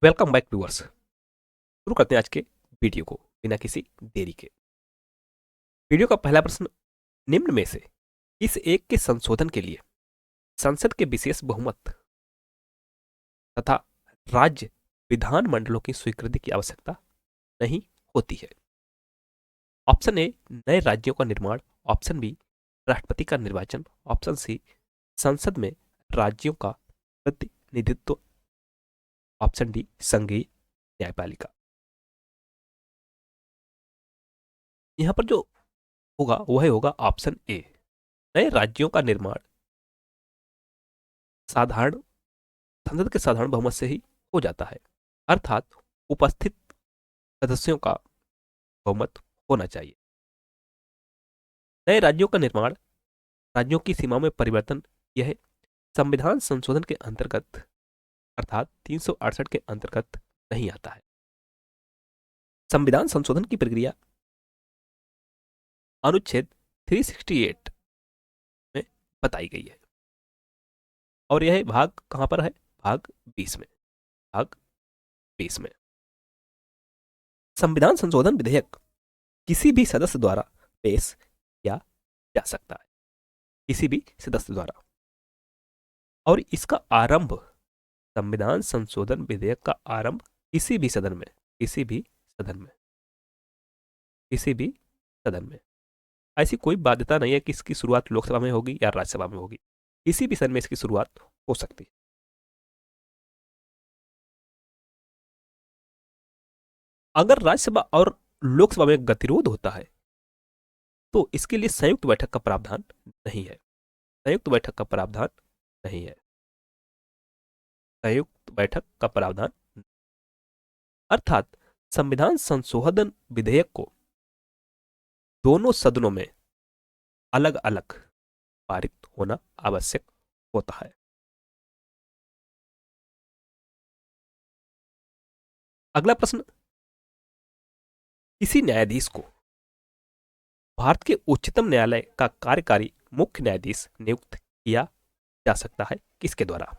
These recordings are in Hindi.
Welcome back viewers. शुरू करते हैं आज के वीडियो को बिना किसी देरी के। वीडियो का पहला प्रश्न, निम्न में से इस एक के संशोधन के लिए संसद के विशेष बहुमत तथा राज्य विधान मंडलों की स्वीकृति की आवश्यकता नहीं होती है। ऑप्शन ए, नए राज्यों का निर्माण। ऑप्शन बी, राष्ट्रपति का निर्वाचन। ऑप्शन सी, संसद में राज्यों का प्रतिनिधित्व। ऑप्शन डी, संघीय न्यायपालिका। यहां पर जो होगा वह होगा ऑप्शन ए, नए राज्यों का निर्माण साधारण संसद के साधारण बहुमत से ही हो जाता है, अर्थात उपस्थित सदस्यों का बहुमत होना चाहिए। नए राज्यों का निर्माण, राज्यों की सीमा में परिवर्तन, यह संविधान संशोधन के अंतर्गत अर्थात 368 के अंतर्गत नहीं आता है। संविधान संशोधन की प्रक्रिया अनुच्छेद 368 में बताई गई है और यह भाग कहां पर है? भाग 20 में। भाग 20 में संविधान संशोधन विधेयक किसी भी सदस्य द्वारा पेश किया जा सकता है, किसी भी सदस्य द्वारा, और इसका आरंभ, संविधान संशोधन विधेयक का आरंभ किसी भी सदन में, किसी भी सदन में, किसी भी सदन में। ऐसी कोई बाध्यता नहीं है कि इसकी शुरुआत लोकसभा में होगी या राज्यसभा में होगी, किसी भी सदन में इसकी शुरुआत हो सकती है। अगर राज्यसभा और लोकसभा में गतिरोध होता है तो इसके लिए संयुक्त बैठक का प्रावधान नहीं है। संयुक्त बैठक का प्रावधान नहीं है। संयुक्त बैठक का प्रावधान, अर्थात संविधान संशोधन विधेयक को दोनों सदनों में अलग अलग पारित होना आवश्यक होता है। अगला प्रश्न, किसी न्यायाधीश को भारत के उच्चतम न्यायालय का कार्यकारी मुख्य न्यायाधीश नियुक्त किया जा सकता है किसके द्वारा?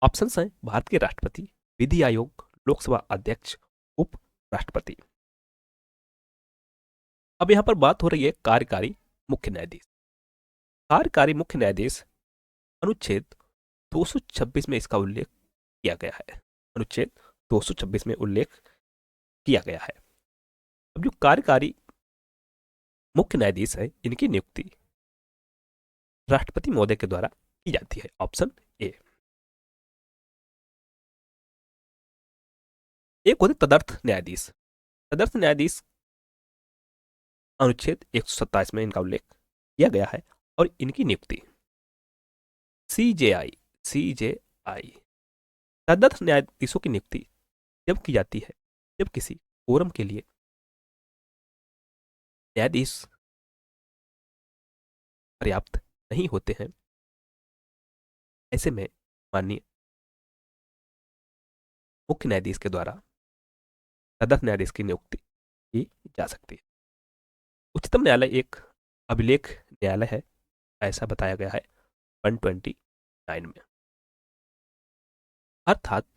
ऑप्शंस हैं भारत के राष्ट्रपति, विधि आयोग, लोकसभा अध्यक्ष, उप राष्ट्रपति। अब यहां पर बात हो रही है कार्यकारी मुख्य न्यायाधीश। कार्यकारी मुख्य न्यायाधीश अनुच्छेद 226 में इसका उल्लेख किया गया है। अनुच्छेद 226 में उल्लेख किया गया है। अब जो कार्यकारी मुख्य न्यायाधीश है, इनकी नियुक्ति राष्ट्रपति महोदय के द्वारा की जाती है। Option A. एक होते तदर्थ न्यायाधीश। तदर्थ न्यायाधीश अनुच्छेद 127 में इनका उल्लेख किया गया है और इनकी नियुक्ति सीजेआई सीजेआई तदर्थ न्यायाधीशों की नियुक्ति जब की जाती है जब किसी फोरम के लिए न्यायाधीश पर्याप्त नहीं होते हैं। ऐसे में माननीय मुख्य न्यायाधीश के द्वारा तदर्थ न्यायाधीश की नियुक्ति की जा सकती है। उच्चतम न्यायालय एक अभिलेख न्यायालय है, ऐसा बताया गया है 129 में। अर्थात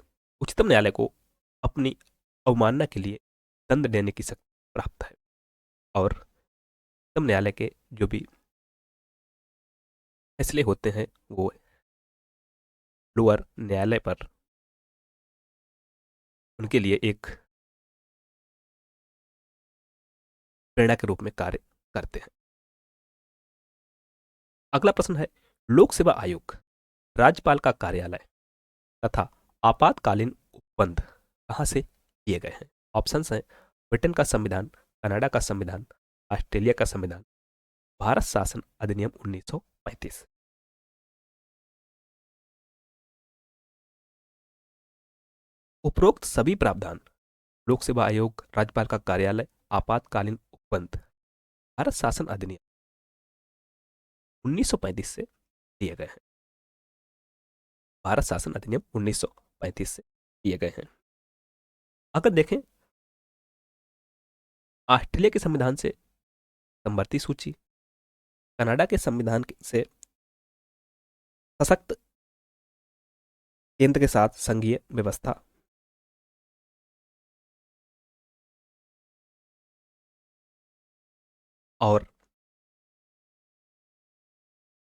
उच्चतम न्यायालय को अपनी अवमानना के लिए दंड देने की शक्ति प्राप्त है और उच्चतम न्यायालय के जो भी फैसले होते हैं वो लोअर न्यायालय पर उनके लिए एक प्रेरणा के रूप में कार्य करते हैं। अगला प्रश्न है, लोक सेवा आयोग, राज्यपाल का कार्यालय तथा आपातकालीन उपबंध कहां से किए गए हैं? ऑप्शंस हैं ब्रिटेन का संविधान, कनाडा का संविधान, ऑस्ट्रेलिया का संविधान, भारत शासन अधिनियम 1935। उपरोक्त सभी प्रावधान लोक सेवा आयोग, राज्यपाल का कार्यालय, आपातकालीन उपबंध, भारत शासन अधिनियम 1935 से दिए गए हैं। भारत शासन अधिनियम 1935 से दिए गए हैं। अगर देखें ऑस्ट्रेलिया के संविधान से समवर्ती सूची, कनाडा के संविधान से सशक्त केंद्र के साथ संघीय व्यवस्था, और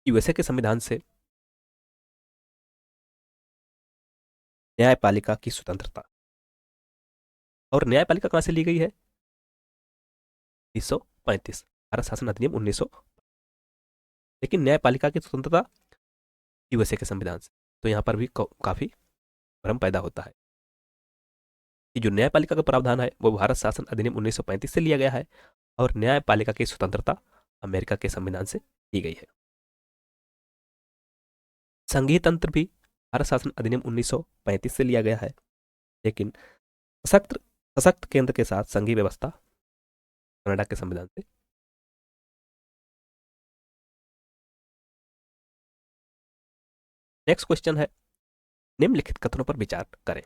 यूएसए के संविधान से न्यायपालिका की स्वतंत्रता। और न्यायपालिका कहां से ली गई है? 1935, भारत शासन अधिनियम 1900। लेकिन न्यायपालिका की स्वतंत्रता यूएसए के संविधान से। तो यहां पर भी काफी भ्रम पैदा होता है कि जो न्यायपालिका का प्रावधान है वो भारत शासन अधिनियम 1935 से लिया गया है और न्यायपालिका की स्वतंत्रता अमेरिका के संविधान से ली गई है। संघीय तंत्र भी भारत शासन अधिनियम 1935 से लिया गया है, लेकिन सशक्त सशक्त केंद्र के साथ संघीय व्यवस्था कनाडा के संविधान से। नेक्स्ट क्वेश्चन है, निम्नलिखित कथनों पर विचार करें।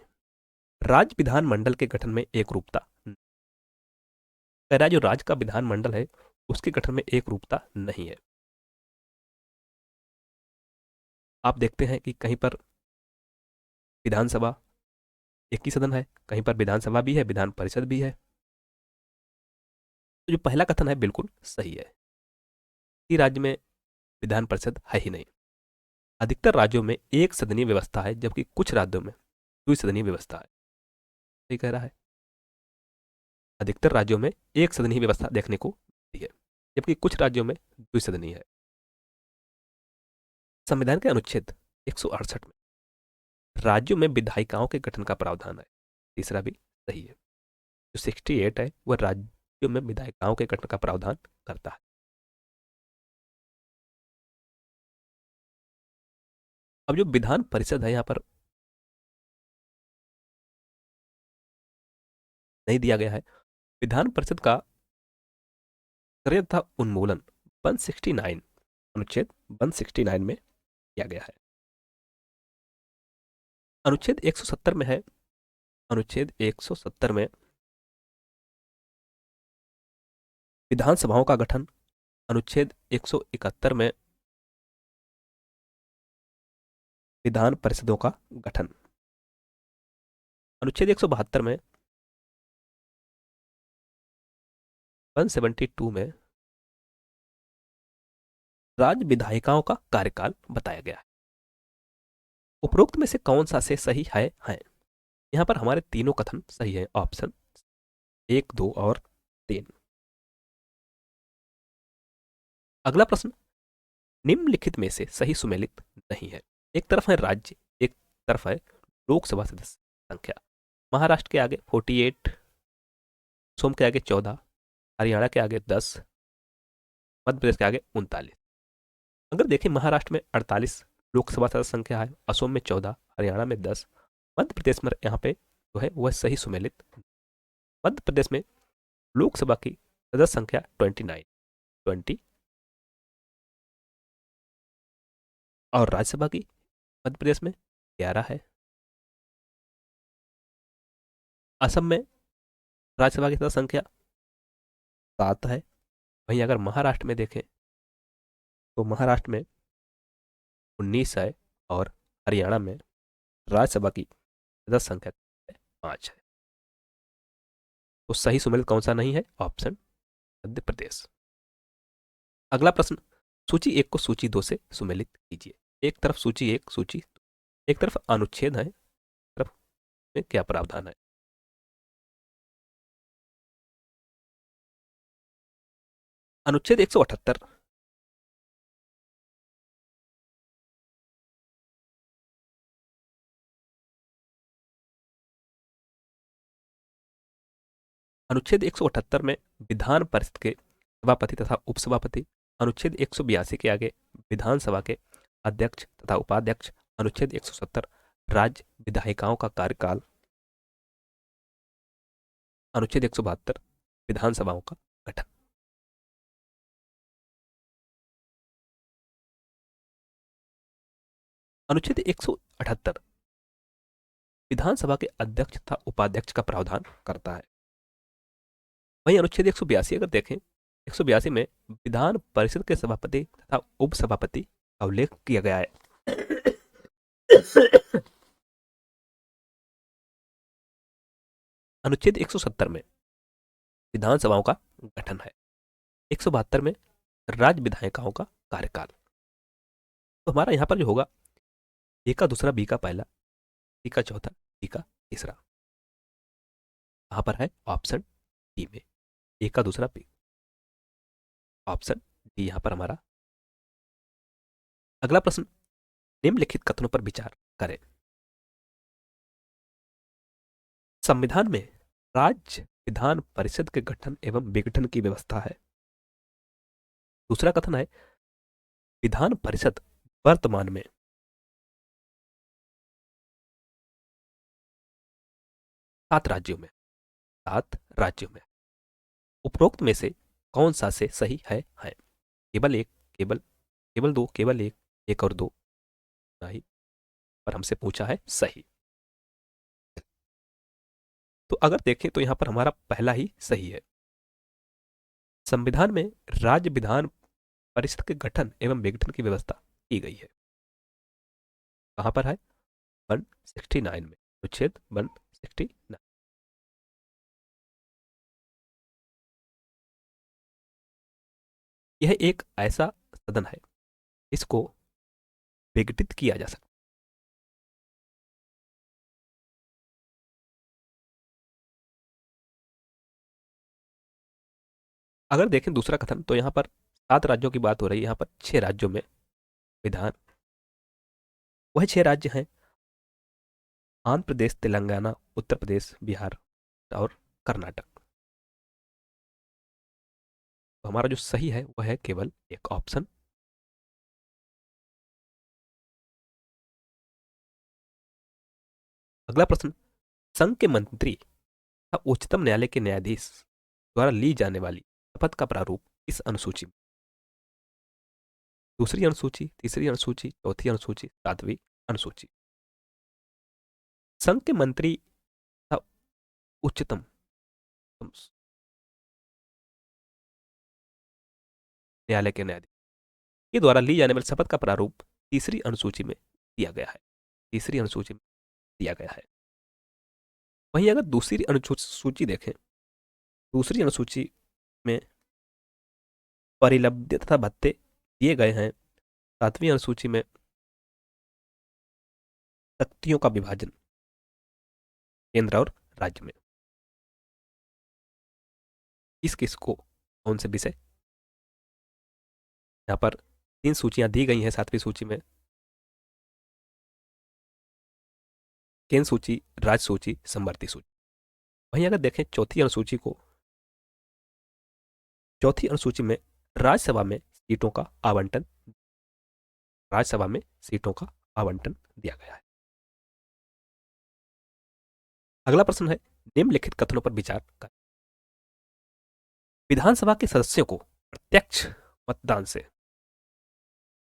राज्य विधानमंडल के गठन में एक रूपता। कह रहा है जो राज्य का विधानमंडल है उसके गठन में एक रूपता नहीं है। आप देखते हैं कि कहीं पर विधानसभा एक ही सदन है, कहीं पर विधानसभा भी है, विधान परिषद भी है। तो जो पहला कथन है बिल्कुल सही है कि राज्य में विधान परिषद है ही नहीं। अधिकतर राज्यों में एक सदनीय व्यवस्था है जबकि कुछ राज्यों में द्विसदनीय व्यवस्था है। सही कह रहा है। अधिकतर राज्यों में एक सदनीय व्यवस्था देखने को मिलती है जबकि कुछ राज्यों में द्विसदनीय है। संविधान के अनुच्छेद 168 में राज्यों में विधायिकाओं के गठन का प्रावधान है। तीसरा भी सही है। जो 68 है वह राज्यों में विधायिकाओं के गठन का प्रावधान करता है। अब जो विधान परिषद है यहां पर नहीं दिया गया है। विधान परिषद का षड्यंत्र तथा उन्मूलन 169 अनुच्छेद 169 में किया गया है। अनुच्छेद 170 में है। अनुच्छेद 170 में विधानसभाओं का गठन। अनुच्छेद 171 में विधान परिषदों का गठन। अनुच्छेद 172 में 172 में राज्य विधायिकाओं का कार्यकाल बताया गया है। उपरोक्त में से कौन सा से सही है? यहां पर हमारे तीनों कथन सही है। ऑप्शन 1, 2 और 3। अगला प्रश्न, निम्नलिखित में से सही सुमेलित नहीं है। एक तरफ है राज्य, एक तरफ है लोकसभा सदस्य संख्या। महाराष्ट्र के आगे 48, सोम के आगे 14, हरियाणा के आगे 10, मध्य प्रदेश के आगे 39। अगर देखें महाराष्ट्र में 48 लोकसभा सदस्य संख्या है, असम में 14, हरियाणा में 10, मध्य प्रदेश में यहाँ पे जो है वह सही सुमेलित। मध्य प्रदेश में लोकसभा की सदस्य संख्या 20 और राज्यसभा की मध्य प्रदेश में 11 है। असम में राज्यसभा की सदस्य संख्या 7 है। वहीं अगर महाराष्ट्र में देखें तो महाराष्ट्र में 19 है और हरियाणा में राज्यसभा की सदस्य संख्या 5 है। तो सही सुमेलित कौन सा नहीं है? ऑप्शन मध्य प्रदेश। अगला प्रश्न, सूची 1 को सूची 2 से सुमेलित कीजिए। एक तरफ सूची 1, सूची 2, एक तरफ अनुच्छेद है, तरफ में क्या प्रावधान है? अनुच्छेद 178 अनुच्छेद 178 में विधान परिषद के सभापति तथा उपसभापति। अनुच्छेद 182 के आगे विधानसभा के अध्यक्ष तथा उपाध्यक्ष। अनुच्छेद 170 राज्य विधायिकाओं का कार्यकाल। अनुच्छेद 172 विधानसभाओं का गठन। अनुच्छेद 178 विधानसभा के अध्यक्ष तथा उपाध्यक्ष का प्रावधान करता है। वहीं अनुच्छेद 182 अगर देखें, 182 में विधान परिषद के सभापति तथा उपसभापति का उल्लेख किया गया है। अनुच्छेद 170 में विधानसभाओं का गठन है। 172 में राज्य विधायिकाओं का कार्यकाल। तो हमारा यहाँ पर जो होगा, ए का दूसरा, बी का पहला, सी का चौथा, डी का तीसरा। कहाँ पर है? ऑप्शन डी में, ए का दूसरा, बी। ऑप्शन डी यहाँ पर हमारा। अगला प्रश्न, निम्नलिखित कथनों पर विचार करें। संविधान में राज्य विधान परिषद के गठन एवं विघटन की व्यवस्था है। दूसरा कथन है, विधान परिषद वर्तमान में 7 राज्यों में उपरोक्त में से कौन सा से सही है? केवल एक, केवल दो, केवल एक और दो नहीं, पर हमसे पूछा है सही। तो अगर देखें तो यहां पर हमारा पहला ही सही है। संविधान में राज्य विधान परिषद के गठन एवं विघटन की व्यवस्था की गई है। कहां पर है? 169 में, अनुच्छेद 169। यह एक ऐसा सदन है, इसको विघटित किया जा सकता। अगर देखें दूसरा कथन, तो यहां पर 7 राज्यों की बात हो रही है, यहां पर 6 राज्यों में विधान, वह 6 राज्य हैं आंध्र प्रदेश, तेलंगाना, उत्तर प्रदेश, बिहार और कर्नाटक। तो हमारा जो सही है वह है केवल एक, ऑप्शन। अगला प्रश्न, संघ के मंत्री तथा उच्चतम न्यायालय के न्यायाधीश द्वारा ली जाने वाली शपथ का प्रारूप इस अनुसूची में? दूसरी अनुसूची, तीसरी अनुसूची, चौथी अनुसूची, सातवीं अनुसूची। संघ के मंत्री तथा उच्चतम न्यायालय के न्यायाधीश के द्वारा ली जाने वाली शपथ का प्रारूप तीसरी अनुसूची में दिया गया है। तीसरी अनुसूची में दिया गया है। वहीं अगर दूसरी अनुसूची देखें, दूसरी अनुसूची में परिलब्ध तथा भत्ते दिए गए हैं। सातवीं अनुसूची में शक्तियों का विभाजन केंद्र और राज्य में। किस किस को कौन से विषय? यहाँ पर 3 सूचियां दी गई हैं सातवीं सूची में, केंद्र सूची, राज्य सूची, समवर्ती सूची। वहीं अगर देखें चौथी अनुसूची को, चौथी अनुसूची में राज्यसभा में सीटों का आवंटन, राज्यसभा में सीटों का आवंटन दिया गया है। अगला प्रश्न है, निम्नलिखित कथनों पर विचार करें। विधानसभा के सदस्यों को प्रत्यक्ष मतदान से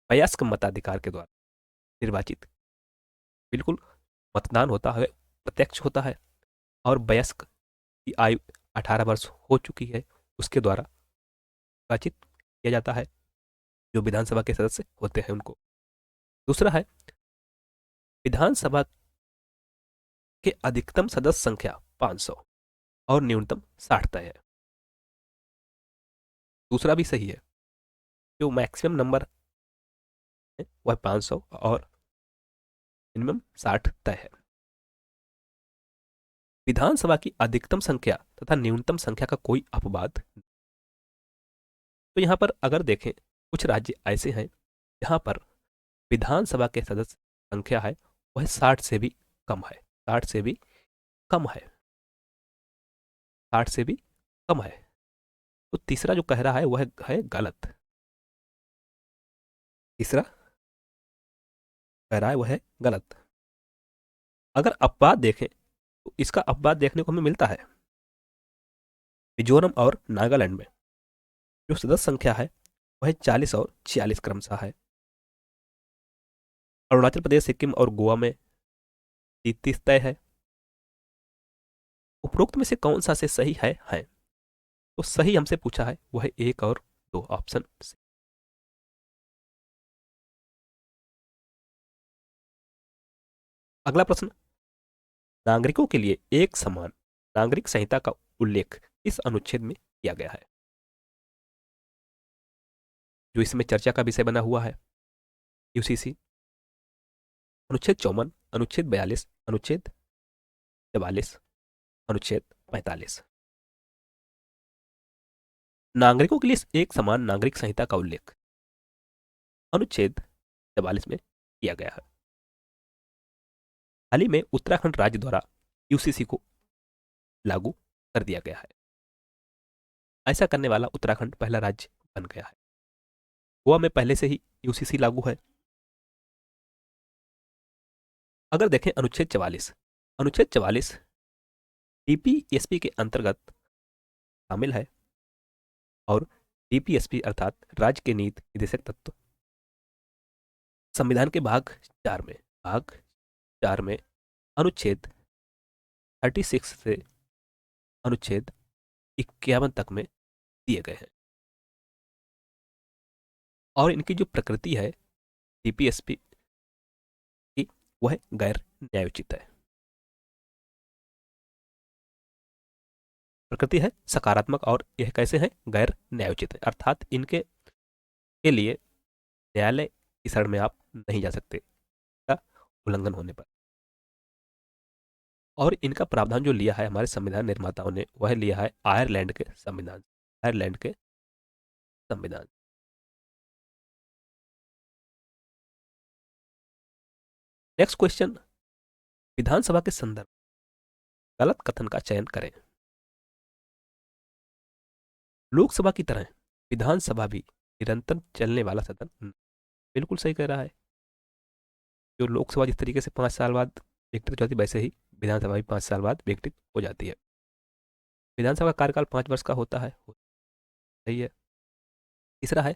वयस्क मताधिकार के द्वारा निर्वाचित, बिल्कुल मतदान होता है, प्रत्यक्ष होता है, और वयस्क की आयु 18 वर्ष हो चुकी है उसके द्वारा निर्वाचित किया जाता है, जो विधानसभा के सदस्य होते हैं उनको। दूसरा है, विधानसभा के अधिकतम सदस्य संख्या 500 और न्यूनतम 60 तय है। दूसरा भी सही है, जो मैक्सिमम नंबर है वह 500 और मिनिमम 60 तय है। विधानसभा की अधिकतम संख्या तथा न्यूनतम संख्या का कोई अपवाद नहीं। तो यहां पर अगर देखें, कुछ राज्य ऐसे हैं जहां पर विधानसभा के सदस्य संख्या है वह 60 से भी कम है, 60 से भी कम है, 60 से भी कम है। तो तीसरा जो कह रहा है वह है गलत। तीसरा कह रहा है वह है गलत। अगर अपवाद देखें तो इसका अपवाद देखने को हमें मिलता है मिजोरम और नागालैंड में, जो सदस्य संख्या है वह 40 और 46 क्रमशः है। अरुणाचल प्रदेश, सिक्किम और गोवा में 30 तय है। उपरोक्त में से कौन सा से सही है? तो सही हमसे पूछा है वह है 1 और 2, ऑप्शन से। अगला प्रश्न, नागरिकों के लिए एक समान नागरिक संहिता का उल्लेख इस अनुच्छेद में किया गया है। जो इसमें चर्चा का विषय बना हुआ है, यूसीसी। अनुच्छेद 54, अनुच्छेद 42, अनुच्छेद 44, अनुच्छेद 45। नागरिकों के लिए एक समान नागरिक संहिता का उल्लेख अनुच्छेद 44 में किया गया है। हाल ही में उत्तराखंड राज्य द्वारा यूसीसी को लागू कर दिया गया है। ऐसा करने वाला उत्तराखंड पहला राज्य बन गया है। गोवा में पहले से ही यूसीसी लागू है। अगर देखें अनुच्छेद 44, अनुच्छेद 44 डीपीएसपी के अंतर्गत शामिल है और डीपीएसपी अर्थात राज्य के नीति निर्देशक तत्व संविधान के भाग 4 में अनुच्छेद 36 से अनुच्छेद 51 तक में दिए गए हैं। और इनकी जो प्रकृति है डीपीएसपी की, वह गैर न्यायोचित है। प्रकृति है सकारात्मक और यह कैसे है, गैर न्यायोचित है, अर्थात इनके के लिए न्यायालय की शरण में आप नहीं जा सकते का उल्लंघन होने पर। और इनका प्रावधान जो लिया है हमारे संविधान निर्माताओं ने, वह लिया है आयरलैंड के संविधान। नेक्स्ट क्वेश्चन, विधानसभा के संदर्भ गलत कथन का चयन करें। लोकसभा की तरह विधानसभा भी निरंतर चलने वाला सदन नहीं। बिल्कुल सही कह रहा है। जो लोकसभा जिस तरीके से 5 साल बाद विघटित हो जाती है, वैसे ही विधानसभा भी 5 साल बाद विघटित हो जाती है। विधानसभा का कार्यकाल 5 वर्ष का होता है, सही है। तीसरा है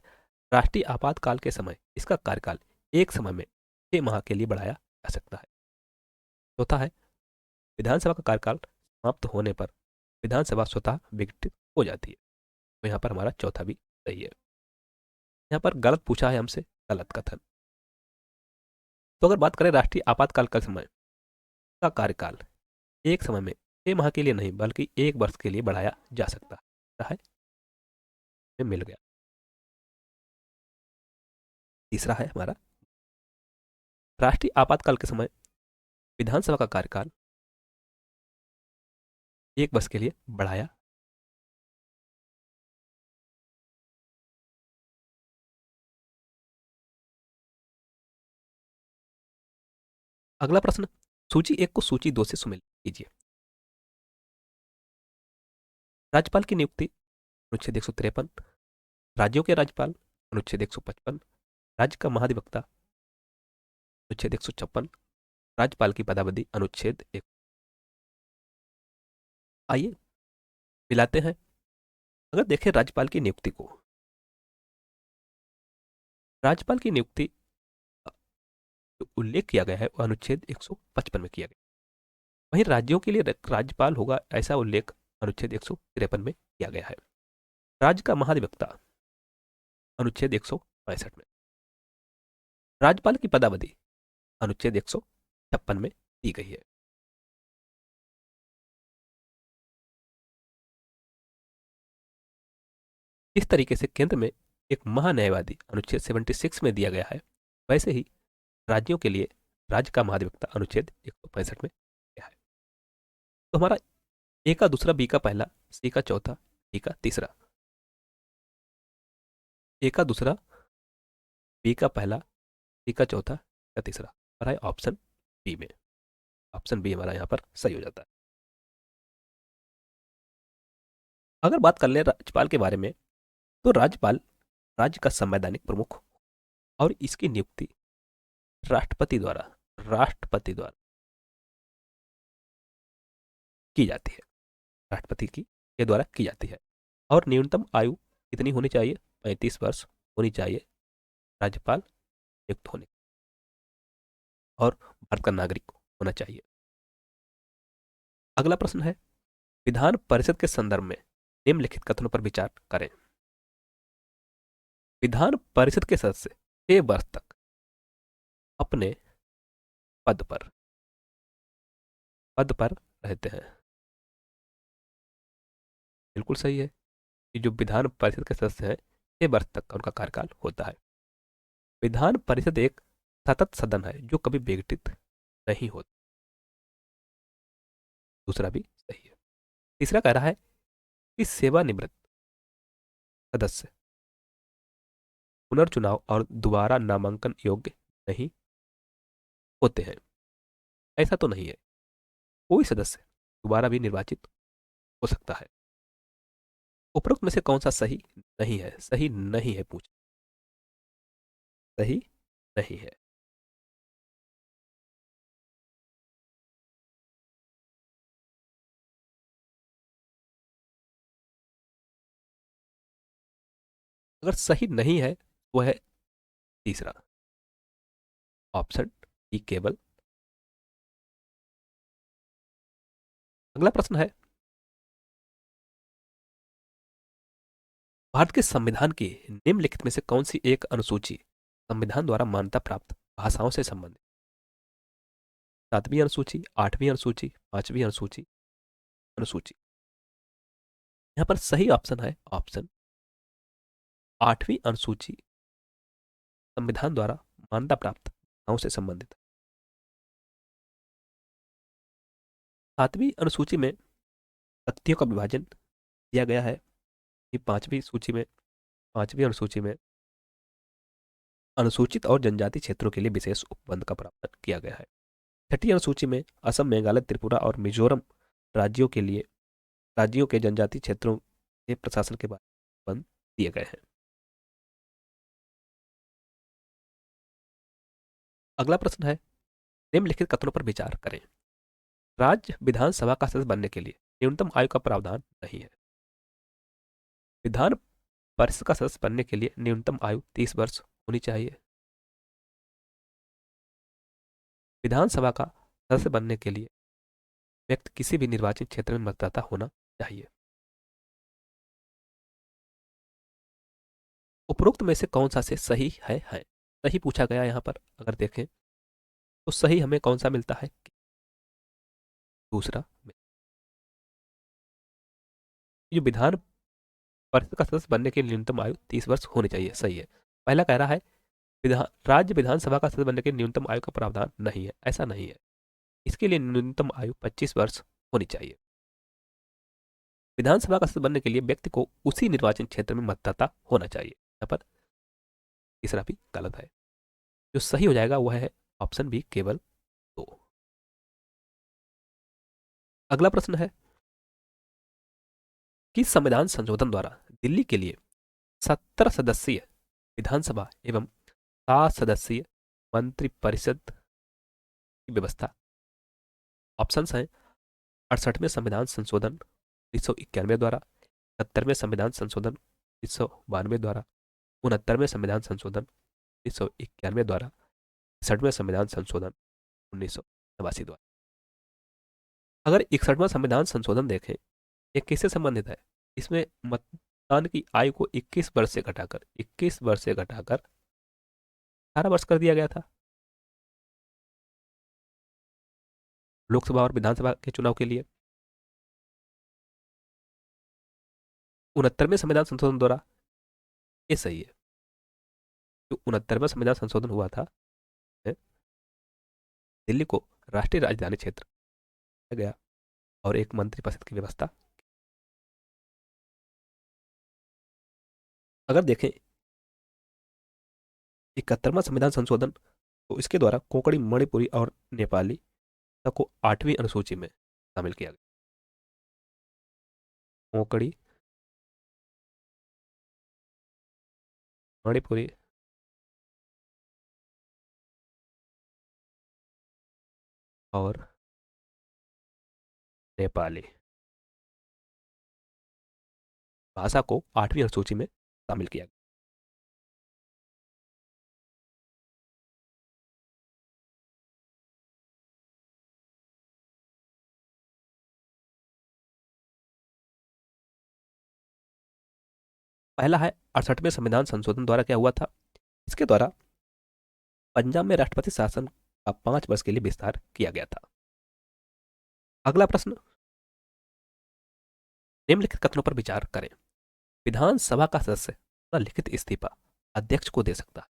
राष्ट्रीय आपातकाल के समय इसका कार्यकाल एक समय में 6 माह के लिए बढ़ाया जा सकता है। चौथा है विधानसभा का कार्यकाल समाप्त होने पर विधानसभा स्वतः विघटित हो जाती है। तो यहाँ पर हमारा चौथा भी सही है। यहाँ पर गलत पूछा है हमसे, गलत कथन। तो अगर बात करें राष्ट्रीय आपातकाल का समय का कार्यकाल एक समय में 6 माह के लिए नहीं बल्कि 1 वर्ष के लिए बढ़ाया जा सकता है, मिल गया। तीसरा है हमारा राष्ट्रीय आपातकाल के समय विधानसभा का कार्यकाल 1 वर्ष के लिए बढ़ाया। अगला प्रश्न, सूची 1 को सूची 2 से सुमेलित कीजिए। राज्यपाल की नियुक्ति अनुच्छेद 153, राज्यों के राज्यपाल अनुच्छेद 155, राज्य का महाधिवक्ता अनुच्छेद 156, राज्यपाल की पदावधि अनुच्छेद 1। आइए मिलाते हैं। अगर देखें राज्यपाल की नियुक्ति को, राज्यपाल की नियुक्ति जो उल्लेख किया गया है वह अनुच्छेद 155 में किया गया। वहीं राज्यों के लिए राज्यपाल होगा ऐसा उल्लेख अनुच्छेद 153 में किया गया है। राज्य का महाधिवक्ता अनुच्छेद 165 में। राज्यपाल की पदावधि अनुच्छेद 156 में दी गई है। इस तरीके से केंद्र में एक महान्यायवादी अनुच्छेद 76 में दिया गया है, वैसे ही राज्यों के लिए राज्य का महाधिवक्ता अनुच्छेद 165 में दिया है। तो हमारा ए का दूसरा, बी का पहला, सी का चौथा, डी का तीसरा। ए का दूसरा, बी का पहला, सी का चौथा, का तीसरा हमारा है ऑप्शन बी में। ऑप्शन बी हमारा यहाँ पर सही हो जाता है। अगर बात कर ले राज्यपाल के बारे में, तो राज्यपाल राज्य का संवैधानिक प्रमुख और इसकी नियुक्ति राष्ट्रपति द्वारा की जाती है। राष्ट्रपति की के द्वारा की जाती है। और न्यूनतम आयु कितनी होनी चाहिए, 35 वर्ष होनी चाहिए राज्यपाल नियुक्त होने, और भारत का नागरिक होना चाहिए। अगला प्रश्न है विधान परिषद के संदर्भ में निम्नलिखित कथनों पर विचार करें। विधान परिषद के सदस्य 6 वर्ष तक अपने पद पर रहते हैं। बिल्कुल सही है कि जो विधान परिषद के सदस्य हैं 6 वर्ष तक का उनका कार्यकाल होता है। विधान परिषद एक सतत सदन है जो कभी विघटित नहीं होता। दूसरा भी सही है। तीसरा कह रहा है कि सेवानिवृत्त सदस्य पुनर्चुनाव और दोबारा नामांकन योग्य नहीं होते हैं। ऐसा तो नहीं है, कोई सदस्य दोबारा भी निर्वाचित हो सकता है। उपरोक्त में से कौन सा सही नहीं है? सही नहीं है पूछ, सही नहीं है। अगर सही नहीं है तो है तीसरा ऑप्शन डी केवल। अगला प्रश्न है, भारत के संविधान की निम्नलिखित में से कौन सी एक अनुसूची संविधान द्वारा मान्यता प्राप्त भाषाओं से संबंधित? 7वीं अनुसूची, 8वीं अनुसूची, 5वीं अनुसूची, अनुसूची। यहां पर सही ऑप्शन है ऑप्शन 8वीं अनुसूची संविधान द्वारा मान्यता प्राप्त भाषाओं से संबंधित है। 7वीं अनुसूची में शक्तियों का विभाजन दिया गया है कि 5वीं अनुसूची में अनुसूचित और जनजाति क्षेत्रों के लिए विशेष उपबंध का प्रावधान किया गया है। 6ठी अनुसूची में असम, मेघालय, त्रिपुरा और मिजोरम राज्यों के लिए राज्यों के जनजाति क्षेत्रों के प्रशासन के बारे में उपबंध दिए गए हैं। अगला प्रश्न है, निम्नलिखित कथनों पर विचार करें। राज्य विधानसभा का सदस्य बनने के लिए न्यूनतम आयु का प्रावधान नहीं है। विधान परिषद का सदस्य बनने के लिए न्यूनतम आयु 30 वर्ष होनी चाहिए। विधानसभा का सदस्य बनने के लिए व्यक्ति किसी भी निर्वाचन क्षेत्र में मतदाता होना चाहिए। उपरोक्त में से कौन सा से सही है? सही पूछा गया यहाँ पर। अगर देखें तो सही हमें कौन सा मिलता है? दूसरा। जो विधान परिषद का सदस्य बनने के लिए न्यूनतम आयु 30 वर्ष होनी चाहिए, सही है। पहला कह रहा है राज्य विधानसभा का सदस्य बनने के लिए न्यूनतम आयु का प्रावधान नहीं है, ऐसा नहीं है। इसके लिए न्यूनतम आयु 25 वर्ष होनी चाहिए। विधानसभा का सदस्य बनने के लिए व्यक्ति को उसी निर्वाचन क्षेत्र में मतदाता होना चाहिए। यहाँ पर तीसरा भी गलत है। जो सही हो जाएगा वह है ऑप्शन बी केवल 2। अगला प्रश्न है, कि संविधान संशोधन द्वारा दिल्ली के लिए 17 सदस्यीय विधानसभा एवं 7 सदस्यीय मंत्रिपरिषद की व्यवस्था। ऑप्शंस हैं 68वें संविधान संशोधन 1991 द्वारा, 70वें संविधान संशोधन 1992 द्वारा, 69वें संविधान संशोधन 1991 द्वारा, 61वें संविधान संशोधन 1989 द्वारा। अगर 61वां संविधान संशोधन देखें, ये किससे संबंधित है? इसमें मतदान की आयु को 21 वर्ष से घटाकर 18 वर्ष कर दिया गया था लोकसभा और विधानसभा के चुनाव के लिए। 69वें संविधान संशोधन द्वारा ये सही है। जो 69वां संविधान संशोधन हुआ था, दिल्ली को राष्ट्रीय राजधानी क्षेत्र किया गया और एक मंत्रिपरिषद की व्यवस्था। अगर देखें 71वां संविधान संशोधन, तो इसके द्वारा कोंकणी, मणिपुरी और नेपाली को 8वीं अनुसूची में शामिल किया गया। कोंकणी, मणिपुरी और नेपाली भाषा को 8वीं अनुसूची में शामिल किया गया। पहला है 68वें संविधान संशोधन द्वारा क्या हुआ था? इसके द्वारा पंजाब में राष्ट्रपति शासन का 5 वर्ष के लिए विस्तार किया गया था। अगला प्रश्न, निम्नलिखित कथनों पर विचार करें। विधानसभा का सदस्य अपना लिखित इस्तीफा अध्यक्ष को दे सकता है।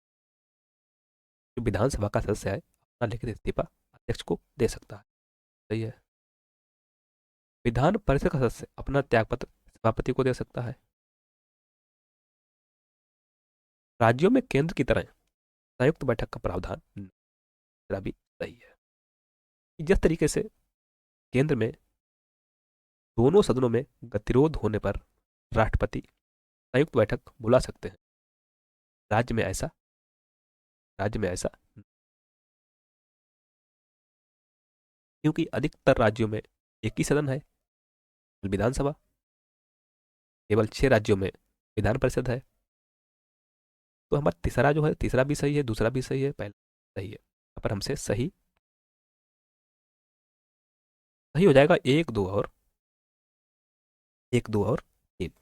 जो विधानसभा का सदस्य है अपना लिखित इस्तीफा अध्यक्ष को दे सकता है। सही है। विधान परिषद का सदस्य अपना त्यागपत्र सभापति को दे सकता है। राज्यों में केंद्र की तरह संयुक्त बैठक का प्रावधान तेरा भी सही है। जिस तरीके से केंद्र में दोनों सदनों में गतिरोध होने पर राष्ट्रपति संयुक्त बैठक बुला सकते हैं, राज्य में ऐसा क्योंकि अधिकतर राज्यों में एक ही सदन है, विधानसभा। केवल 6 राज्यों में विधान परिषद है। तो हमारा तीसरा जो है, तीसरा भी सही है, दूसरा भी सही है, पहला सही है। यहाँ पर हमसे सही सही हो जाएगा एक दो और तीन।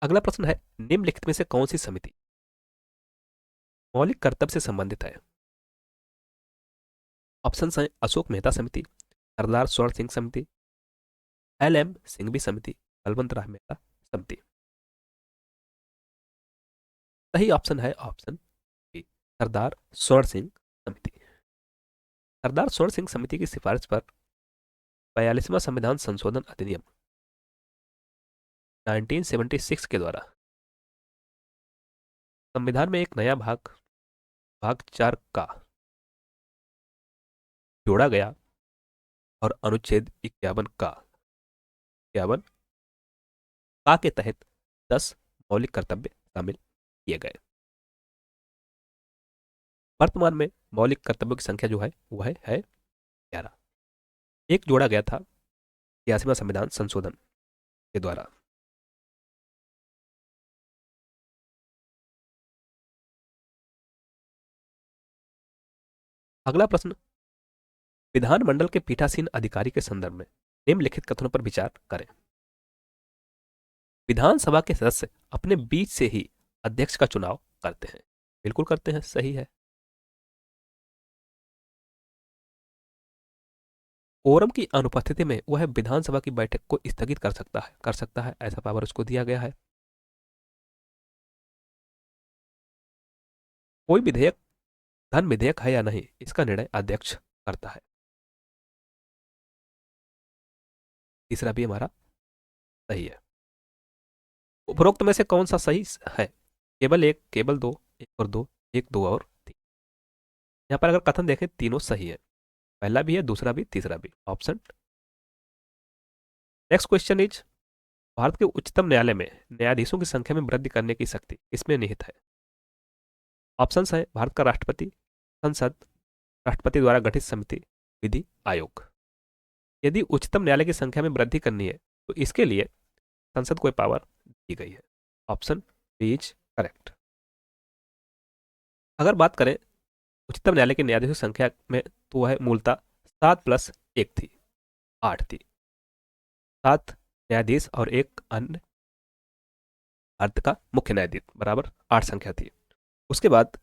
अगला प्रश्न है, निम्नलिखित में से कौन सी समिति मौलिक कर्तव्य से संबंधित है? ऑप्शन है अशोक मेहता समिति, सरदार स्वर्ण सिंह समिति, LM सिंघवी समिति, बलवंत राय मेहता समिति। सही ऑप्शन है ऑप्शन बी, सरदार स्वर्ण सिंह समिति। सरदार स्वर्ण सिंह समिति की सिफारिश पर 42वां संविधान संशोधन अधिनियम 1976 के द्वारा संविधान में एक नया भाग 4 का जोड़ा गया और अनुच्छेद 51 के तहत 10 मौलिक कर्तव्य शामिल किए गए। वर्तमान में मौलिक कर्तव्यों की संख्या जो है वह है 11। एक जोड़ा गया था 86वां संविधान संशोधन के द्वारा। अगला प्रश्न, विधानमंडल के पीठासीन अधिकारी के संदर्भ में निम्नलिखित कथनों पर विचार करें। विधानसभा के सदस्य अपने बीच से ही अध्यक्ष का चुनाव करते हैं। बिल्कुल करते हैं, सही है। कोरम की अनुपस्थिति में वह विधानसभा की बैठक को स्थगित कर सकता है, ऐसा पावर उसको दिया गया है। कोई विधेयक धन विधेयक है या नहीं, इसका निर्णय अध्यक्ष करता है। तीसरा भी हमारा सही है। उपरोक्त में से कौन सा सही है? केवल एक, केवल दो, एक और दो, एक दो और तीन। यहां पर अगर कथन देखें तीनों सही है, पहला भी है, दूसरा भी, तीसरा भी। Option. Next question is, Bharat के उच्चतम न्यायालय में न्यायाधीशों की संख्या में वृद्धि करने की शक्ति इसमें निहित है। ऑप्शन है भारत का राष्ट्रपति, संसद, राष्ट्रपति द्वारा गठित समिति, विधि आयोग। यदि उच्चतम न्यायालय की संख्या में वृद्धि करनी है तो इसके लिए संसद को पावर दी गई है। Option B is correct. अगर बात करें उच्चतम न्यायालय के न्यायाधीशों की संख्या में तो वह मूलतः 7+1 थी, 8 थी। 7 न्यायाधीश और एक अन्य भारत का मुख्य न्यायाधीश बराबर 8 संख्या थी। उसके बाद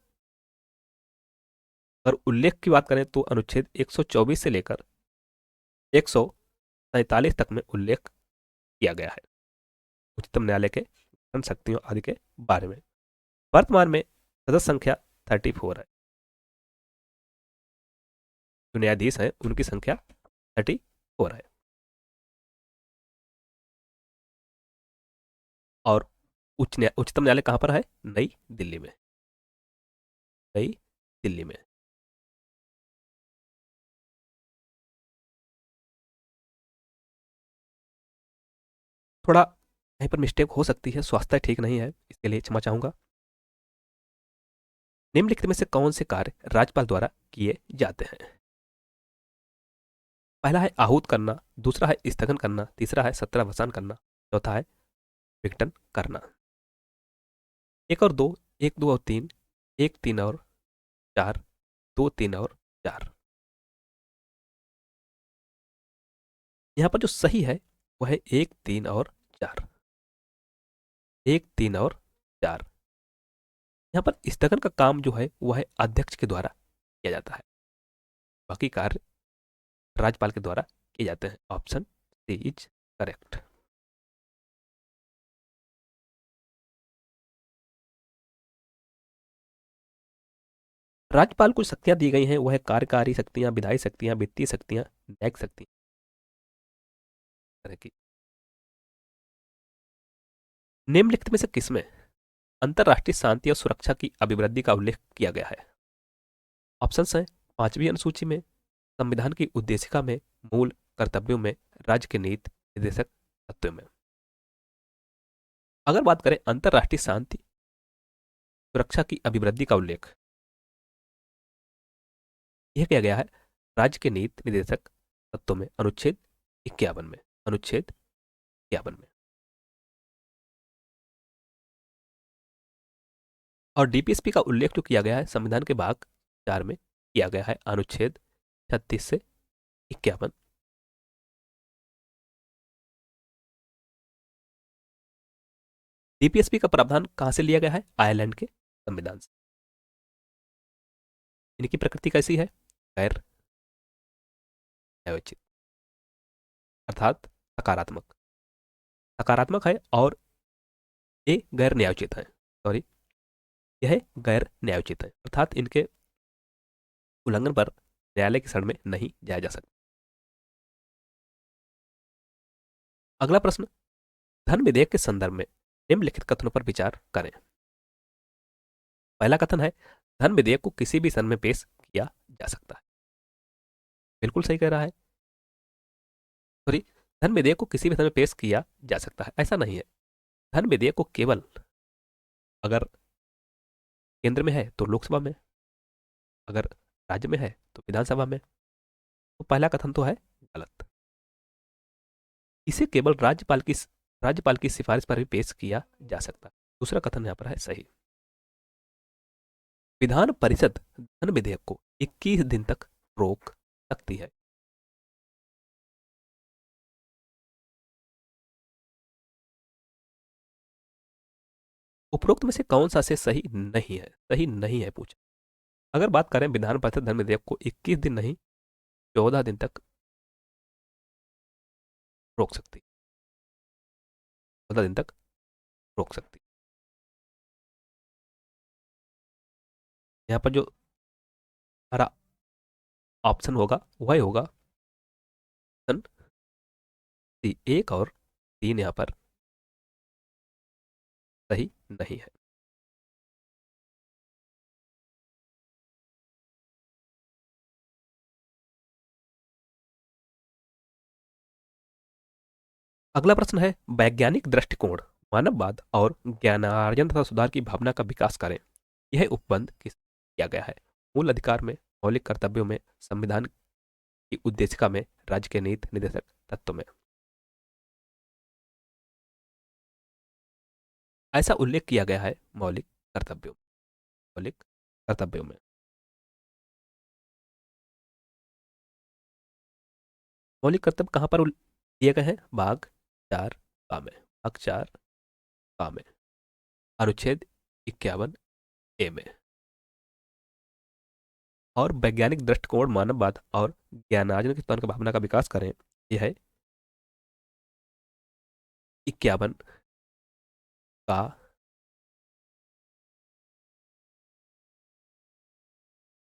अगर उल्लेख की बात करें तो अनुच्छेद 124 से लेकर 147 तक में उल्लेख किया गया है उच्चतम न्यायालय के शक्तियों आदि के बारे में। वर्तमान में सदस्य संख्या 34 है। जो न्यायाधीश हैं उनकी संख्या 34 है। और उच्चतम न्यायालय कहां पर है? नई दिल्ली में। नई दिल्ली में। थोड़ा यहीं पर मिस्टेक हो सकती है, स्वास्थ्य ठीक नहीं है, इसके लिए क्षमा चाहूंगा। निम्नलिखित में से कौन से कार्य राज्यपाल द्वारा किए जाते हैं? पहला है आहूत करना, दूसरा है स्थगन करना, तीसरा है सत्रावसान करना, चौथा है विघटन करना। एक और दो, एक दो और तीन, एक तीन और चार, दो तीन और चार। यहां पर जो सही है वह है एक तीन और चार। एक तीन और चार। यहां पर स्थगन का काम जो है वह है अध्यक्ष के द्वारा किया जाता है, बाकी कार्य राज्यपाल के द्वारा किए जाते हैं। Option C is correct. राज्यपाल को शक्तियां दी गई हैं, वह कार्यकारी शक्तियां, विधायी शक्तियां, वित्तीय शक्तियां, न्यायिक शक्तियां तरह की। निम्नलिखित में से किसमें अंतर्राष्ट्रीय शांति और सुरक्षा की अभिवृद्धि का उल्लेख किया गया है? ऑप्शंस हैं पांचवी अनुसूची में, संविधान की उद्देशिका में, मूल कर्तव्यों में, राज्य के नीति निर्देशक तत्वों में। अगर बात करें अंतर्राष्ट्रीय शांति सुरक्षा की अभिवृद्धि का उल्लेख, यह किया गया है राज्य के नीति निर्देशक तत्वों में, अनुच्छेद 51 में, अनुच्छेद 51 में। और डीपीएसपी का उल्लेख जो किया गया है संविधान के भाग 4 में किया गया है, अनुच्छेद 36 से 51। डीपीएसपी का प्रावधान कहां से लिया गया है? आयरलैंड के संविधान से। इनकी प्रकृति कैसी है? गैर न्यायोचित, अर्थात सकारात्मक, सकारात्मक है, और ये गैर न्यायोचित है, सॉरी, यह गैर न्यायोचित है, अर्थात इनके उल्लंघन पर न्यायालय की शरण में नहीं जाया जा सकता। अगला प्रश्न, धन विधेयक के संदर्भ में निम्नलिखित कथनों पर विचार करें। पहला कथन है धन विधेयक को किसी भी सदन में पेश किया जा सकता है। बिल्कुल सही कह रहा है, सॉरी, धन विधेयक को किसी भी सदन में पेश किया जा सकता है, ऐसा नहीं है। धन विधेयक को केवल अगर केंद्र में है तो लोकसभा में, अगर राज्य में है तो विधानसभा में। तो पहला कथन तो है गलत। इसे केवल राज्यपाल की सिफारिश पर भी पेश किया जा सकता है। दूसरा कथन यहां पर है सही। विधान परिषद धन विधेयक को 21 दिन तक रोक सकती है। उपरोक्त में से कौन सा से सही नहीं है? सही नहीं है पूछा। अगर बात करें विधान परिषद धन विधेयक को 21 दिन नहीं 14 दिन तक रोक सकती, 14 दिन तक रोक सकती। यहाँ पर जो हमारा ऑप्शन होगा वह होगा ऑप्शन सी, 1 और 3 यहाँ पर सही नहीं है। अगला प्रश्न है वैज्ञानिक दृष्टिकोण, मानववाद और ज्ञानार्जन तथा सुधार की भावना का विकास करें। यह उपबंध किस किया गया है? मूल अधिकार में, मौलिक कर्तव्यों में, संविधान की उद्देशिका में, राज्य के नीति निर्देशक तत्व में। ऐसा उल्लेख किया गया है मौलिक कर्तव्यों, मौलिक कर्तव्यों में। मौलिक कर्तव्य कहां पर दिए गए हैं? भाग 4 का में, भाग 4 का में, अनुच्छेद 51 ए में। और वैज्ञानिक दृष्टिकोण, मानववाद और ज्ञानार्जन की तत्व भावना का विकास करें, यह है 51 का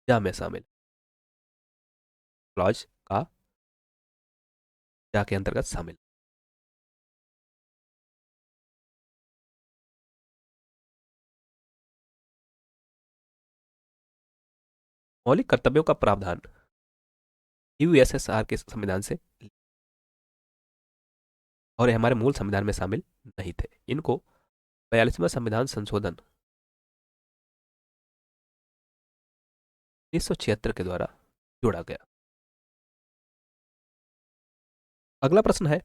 जा में शामिल, क्लॉज का जा के अंतर्गत शामिल। मौलिक कर्तव्यों का प्रावधान यूएसएसआर के संविधान से, और ये हमारे मूल संविधान में शामिल नहीं थे। इनको 42वां संविधान संशोधन 1976 के द्वारा जोड़ा गया। अगला प्रश्न है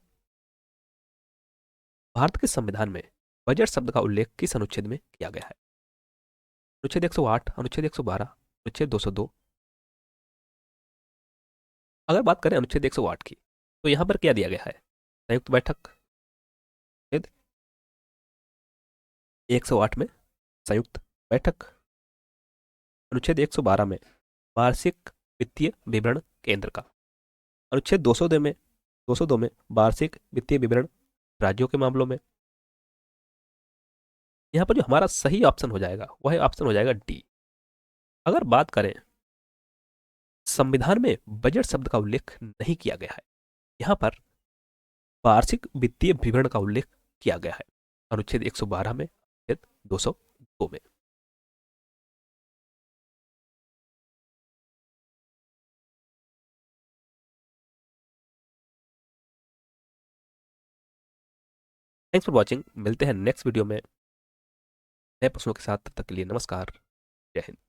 भारत के संविधान में बजट शब्द का उल्लेख किस अनुच्छेद में किया गया है? अनुच्छेद 108, अनुच्छेद 112, अनुच्छेद 202। अगर बात करें अनुच्छेद 108 की, तो यहां पर क्या दिया गया है? संयुक्त बैठक, 108 में संयुक्त बैठक। अनुच्छेद 112 में वार्षिक वित्तीय विवरण केंद्र का। अनुच्छेद 202 में वार्षिक वित्तीय विवरण राज्यों के मामलों में। यहां पर जो हमारा सही ऑप्शन हो जाएगा वह ऑप्शन हो जाएगा डी, अगर बात करें, संविधान में बजट शब्द का उल्लेख नहीं किया गया है। यहाँ पर वार्षिक वित्तीय विवरण का उल्लेख किया गया है, अनुच्छेद 112 में, अनुच्छेद 202 में। Thanks for watching. मिलते हैं नेक्स्ट वीडियो में नए प्रश्नों के साथ। तब तक के लिए नमस्कार, जय हिंद।